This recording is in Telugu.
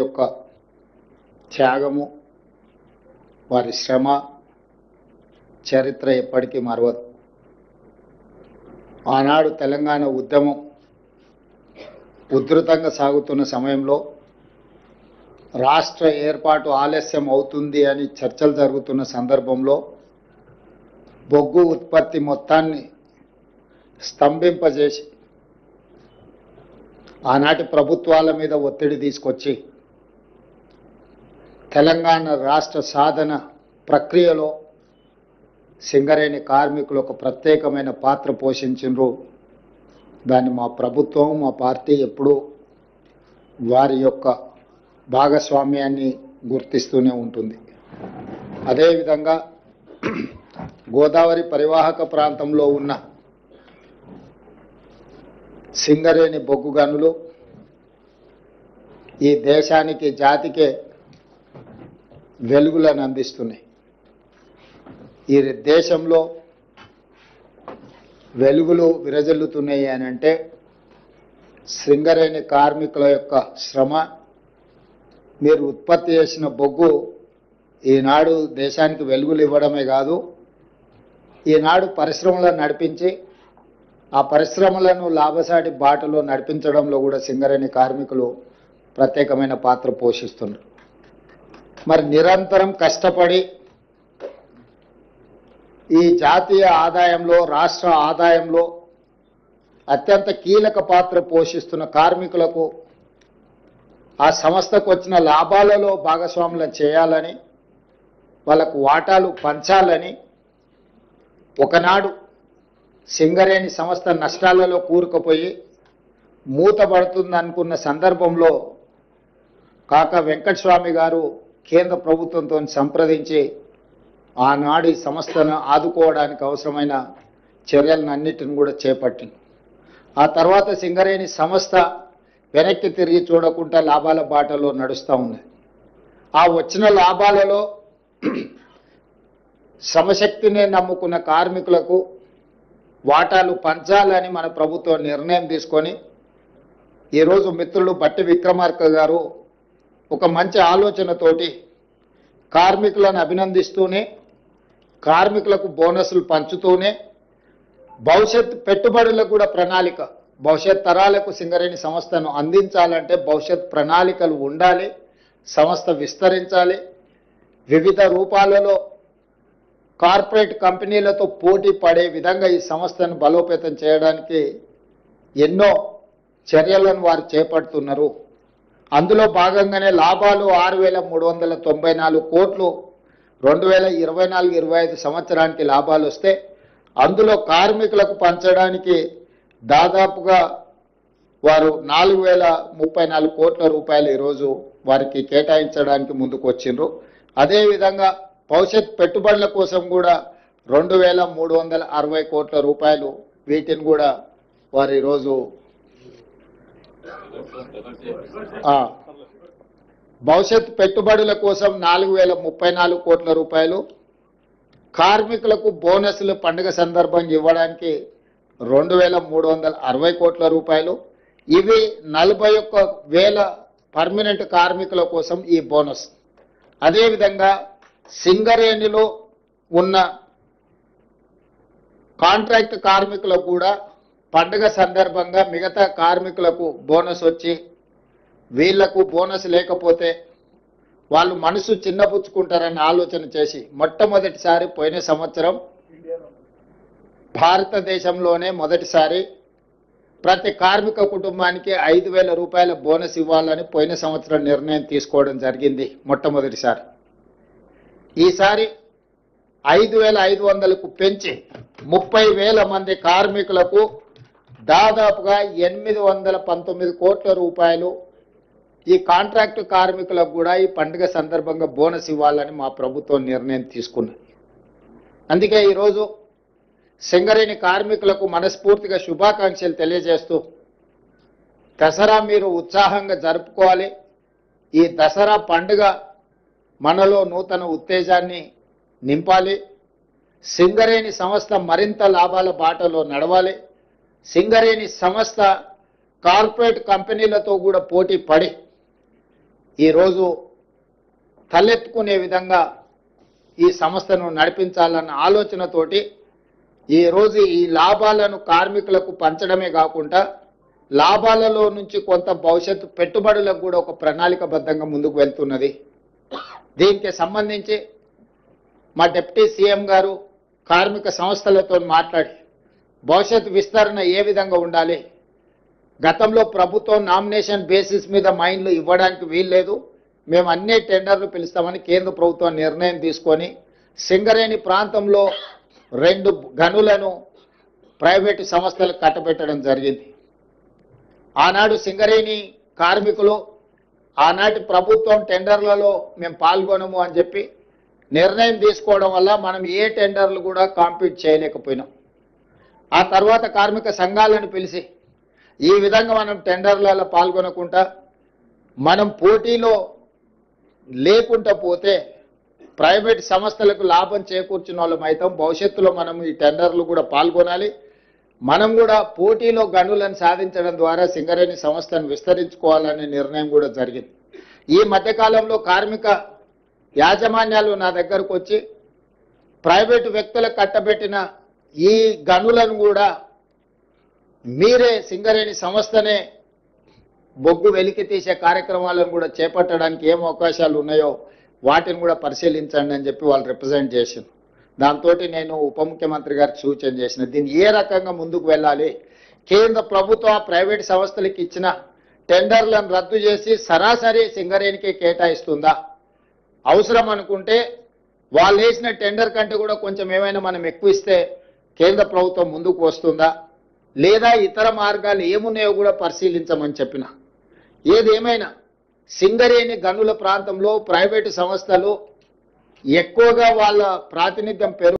యొక్క త్యాగము, వారి శ్రమ చరిత్ర ఎప్పటికీ మరవదు. ఆనాడు తెలంగాణ ఉద్యమం ఉధృతంగా సాగుతున్న సమయంలో రాష్ట్ర ఏర్పాటు ఆలస్యం అవుతుంది అని చర్చలు జరుగుతున్న సందర్భంలో బొగ్గు ఉత్పత్తి మొత్తాన్ని స్తంభింపజేసి ఆనాటి ప్రభుత్వాల మీద ఒత్తిడి తీసుకొచ్చి తెలంగాణ రాష్ట్ర సాధన ప్రక్రియలో సింగరేణి కార్మికులు ఒక ప్రత్యేకమైన పాత్ర పోషించారు. దాన్ని మా ప్రభుత్వం, మా పార్టీ ఎప్పుడూ వారి యొక్క భాగస్వామ్యాన్ని గుర్తిస్తూనే ఉంటుంది. అదేవిధంగా గోదావరి పరివాహక ప్రాంతంలో ఉన్న సింగరేణి బొగ్గు గనులు ఈ దేశానికి, జాతికే వెలుగులను అందిస్తున్నాయి. ఈ దేశంలో వెలుగులు విరజిల్లుతున్నాయి అని అంటే సింగరేణి కార్మికుల యొక్క శ్రమ, మీరు ఉత్పత్తి చేసిన బొగ్గు ఈనాడు దేశానికి వెలుగులు ఇవ్వడమే కాదు, ఈనాడు పరిశ్రమలను నడిపించి ఆ పరిశ్రమలను లాభసాటి బాటలో నడిపించడంలో కూడా సింగరేణి కార్మికులు ప్రత్యేకమైన పాత్ర పోషిస్తున్నారు. మరి నిరంతరం కష్టపడి ఈ జాతీయ ఆదాయంలో, రాష్ట్ర ఆదాయంలో అత్యంత కీలక పాత్ర పోషిస్తున్న కార్మికులకు ఆ సంస్థకు వచ్చిన లాభాలలో భాగస్వాములను చేయాలని, వాళ్ళకు వాటాలు పంచాలని, ఒకనాడు సింగరేణి సంస్థ నష్టాలలో కూరుకుపోయి మూతపడుతుంది అనుకున్న సందర్భంలో కాకా వెంకటస్వామి గారు కేంద్ర ప్రభుత్వంతో సంప్రదించి ఆనాడు ఈ సంస్థను ఆదుకోవడానికి అవసరమైన చర్యలన్నిటిని కూడా చేపట్టింది. ఆ తర్వాత సింగరేణి సంస్థ వెనక్కి తిరిగి చూడకుండా లాభాల బాటలో నడుస్తూ ఉంది. ఆ వచ్చిన లాభాలలో శ్రమశక్తిని నమ్ముకున్న కార్మికులకు వాటాలు పంచాలని మన ప్రభుత్వం నిర్ణయం తీసుకొని ఈరోజు మిత్రులు బట్టి విక్రమార్క గారు ఒక మంచి ఆలోచనతోటి కార్మికులను అభినందిస్తూనే, కార్మికులకు బోనస్లు పంచుతూనే, భవిష్యత్ పెట్టుబడులకు కూడా ప్రణాళిక, భవిష్యత్ తరాలకు సింగరేణి సంస్థను అందించాలంటే భవిష్యత్ ప్రణాళికలు ఉండాలి, సంస్థ విస్తరించాలి, వివిధ రూపాలలో కార్పొరేట్ కంపెనీలతో పోటీ పడే విధంగా ఈ సంస్థను బలోపేతం చేయడానికి ఎన్నో చర్యలను వారు చేపడుతున్నారు. అందులో భాగంగానే లాభాలు 6,394 కోట్లు 2024-25 సంవత్సరానికి లాభాలు వస్తే అందులో కార్మికులకు పంచడానికి దాదాపుగా వారు 4,034 కోట్ల రూపాయలు ఈరోజు వారికి కేటాయించడానికి ముందుకు వచ్చిండ్రు. అదేవిధంగా భవిష్యత్ పెట్టుబడుల కోసం కూడా 2,360 కోట్ల రూపాయలు, వీటిని కూడా వారు ఈరోజు భవిష్యత్ పెట్టుబడుల కోసం 4,034 కోట్ల రూపాయలు, కార్మికులకు బోనస్లు పండుగ సందర్భంగా ఇవ్వడానికి 2,360 కోట్ల రూపాయలు, ఇవి 41,000 పర్మనెంట్ కార్మికుల కోసం ఈ బోనస్. అదేవిధంగా సింగరేణిలో ఉన్న కాంట్రాక్ట్ కార్మికులకు కూడా పండుగ సందర్భంగా మిగతా కార్మికులకు బోనస్ వచ్చి, వీళ్లకు బోనస్ లేకపోతే వాళ్ళు మనసు చిన్నపుచ్చుకుంటారని ఆలోచన చేసి మొట్టమొదటిసారి పోయిన సంవత్సరం భారతదేశంలోనే మొదటిసారి ప్రతి కార్మిక కుటుంబానికి 5,000 రూపాయల బోనస్ ఇవ్వాలని పోయిన సంవత్సరం నిర్ణయం తీసుకోవడం జరిగింది మొట్టమొదటిసారి. ఈసారి 5,500కు పెంచి 30,000 మంది కార్మికులకు దాదాపుగా 819 కోట్ల రూపాయలు ఈ కాంట్రాక్టు కార్మికులకు కూడా ఈ పండుగ సందర్భంగా బోనస్ ఇవ్వాలని మా ప్రభుత్వం నిర్ణయం తీసుకున్నది. అందుకే ఈరోజు సింగరేణి కార్మికులకు మనస్ఫూర్తిగా శుభాకాంక్షలు తెలియజేస్తూ, దసరా మీరు ఉత్సాహంగా జరుపుకోవాలి. ఈ దసరా పండుగ మనలో నూతన ఉత్తేజాన్ని నింపాలి. సింగరేణి సంస్థ మరింత లాభాల బాటలో నడవాలి. సింగరేణి సంస్థ కార్పొరేట్ కంపెనీలతో కూడా పోటీ పడి ఈరోజు తలెత్తుకునే విధంగా ఈ సంస్థను నడిపించాలన్న ఆలోచనతోటి ఈరోజు ఈ లాభాలను కార్మికులకు పంచడమే కాకుండా లాభాలలో నుంచి కొంత భవిష్యత్తు పెట్టుబడులకు కూడా ఒక ప్రణాళికబద్ధంగా ముందుకు వెళ్తున్నది. దీనికి సంబంధించి మా డిప్యూటీ సీఎం గారు కార్మిక సంస్థలతో మాట్లాడి భవిష్యత్తు విస్తరణ ఏ విధంగా ఉండాలి, గతంలో ప్రభుత్వం నామినేషన్ బేసిస్ మీద మైన్లు ఇవ్వడానికి వీల్లేదు, మేము అన్ని టెండర్లు పిలుస్తామని కేంద్ర ప్రభుత్వం నిర్ణయం తీసుకొని సింగరేణి ప్రాంతంలో 2 గనులను ప్రైవేటు సంస్థలకు కట్టబెట్టడం జరిగింది. ఆనాడు సింగరేణి కార్మికులు ఆనాటి ప్రభుత్వం టెండర్లలో మేము పాల్గొనము అని చెప్పి నిర్ణయం తీసుకోవడం వల్ల మనం ఏ టెండర్లు కూడా కాంపీట్ చేయలేకపోయినాం. ఆ తర్వాత కార్మిక సంఘాలను పిలిచి ఈ విధంగా మనం టెండర్లలో పాల్గొనకుండా మనం పోటీలో లేకుండా పోతే ప్రైవేట్ సంస్థలకు లాభం చేకూర్చిన వాళ్ళం అయితే భవిష్యత్తులో మనం ఈ టెండర్లు కూడా పాల్గొనాలి, మనం కూడా పోటీలో గనులను సాధించడం ద్వారా సింగరేణి సంస్థను విస్తరించుకోవాలనే నిర్ణయం కూడా జరిగింది. ఈ మధ్యకాలంలో కార్మిక యాజమాన్యాలు నా దగ్గరకు వచ్చి ప్రైవేటు వ్యక్తులకు కట్టబెట్టిన ఈ గనులను కూడా మీరే సింగరేణి సంస్థనే బొగ్గు వెలికి తీసే కార్యక్రమాలను కూడా చేపట్టడానికి ఏం అవకాశాలు ఉన్నాయో వాటిని కూడా పరిశీలించండి అని చెప్పి వాళ్ళు రిప్రజెంట్ చేసింది. దాంతో నేను ఉప ముఖ్యమంత్రి గారికి సూచన చేసిన దీన్ని ఏ రకంగా ముందుకు వెళ్ళాలి, కేంద్ర ప్రభుత్వం ప్రైవేట్ సంస్థలకు ఇచ్చిన టెండర్లను రద్దు చేసి సరాసరి సింగరేణికి కేటాయిస్తుందా, అవసరం అనుకుంటే వాళ్ళు వేసిన టెండర్ కంటే కూడా కొంచెం ఏమైనా మనం ఎక్కువ ఇస్తే కేంద్ర ప్రభుత్వం ముందుకు వస్తుందా, లేదా ఇతర మార్గాలు ఏమున్నాయో కూడా పరిశీలించమని చెప్పిన. ఏదేమైనా సింగరేణి గనుల ప్రాంతంలో ప్రైవేటు సంస్థలు ఎక్కువగా వాళ్ళ ప్రాతినిధ్యం